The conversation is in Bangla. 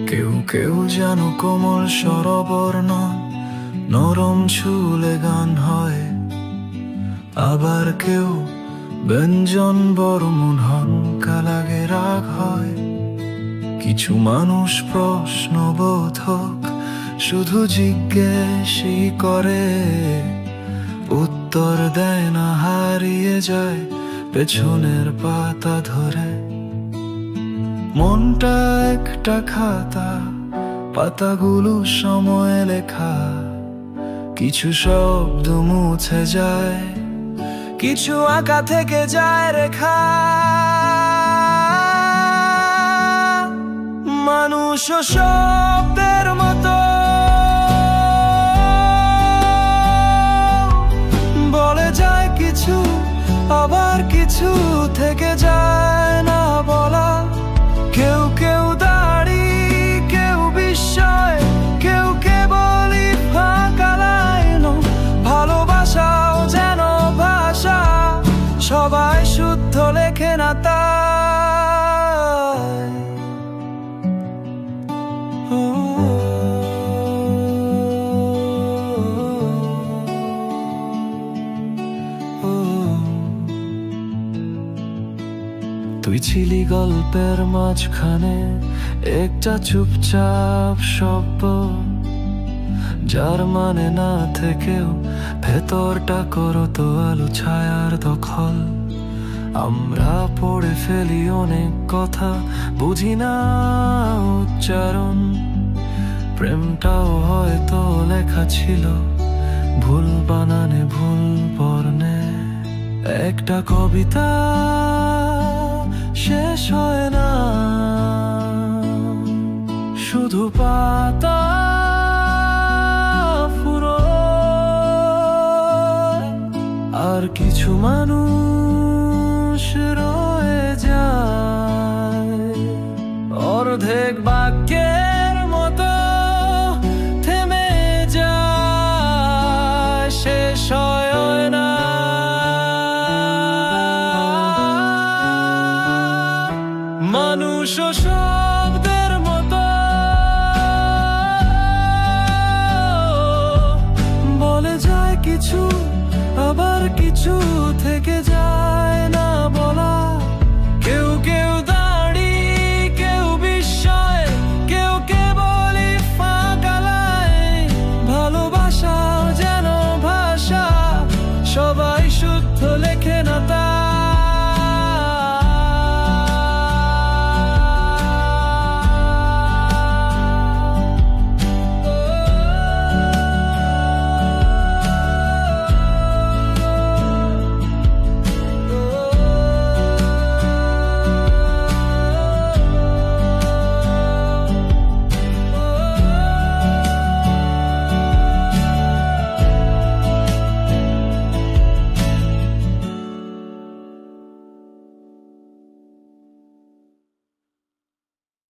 কেউ কেউ যেন কোমল স্বরবর্ণ, নরম ছুলে গান হয়। আবার কেউ ব্যঞ্জন বর্মণ হংকা লাগে রাগ হয়। কিছু মানুষ প্রশ্নবোধক, শুধু জিজ্ঞেসই করে, উত্তর দেয় না, হারিয়ে যায় পেছনের পাতা ধরে। মনটা একটা খাতা, পাতাগুলো সময় লেখা। কিছু শব্দ মুছে যায়, কিছু আঁকা থেকে যায় রেখা। মানুষ শব্দের মতো বলে যায় কিছু, আবার কিছু থেকে যায় না বলা। কেউ কেউ দাড়ি, কেউ বিস্ময়, কেউ কেবলই ফাঁকা লাইন। ভালোবাসাও যেন ভাষা, সবাই শুদ্ধ লেখে না তাই। তুই ছিলি গল্পের মাঝখানে, একটা চুপচাপ শব্দ, যার মানে না থেকেও ভেতরটা করতো আলো ছায়ার দখল। আমরা পড়ে ফেলি অনেক কথা, বুঝি না উচ্চারণ। প্রেমটাও হয়তো লেখা ছিল ভুল বানানে, ভুল বর্ণে। একটা কবিতা শেষ হয় না, শুধু পাতা ফুরোয়। আর কিছু মানুষ রয়ে যায় অর্ধেক বাক্যের মতো, থেমে যায়, শেষ হয় না। মানুষ শব্দের মতো বলে যায় কিছু, আবার কিছু থেকে যায়।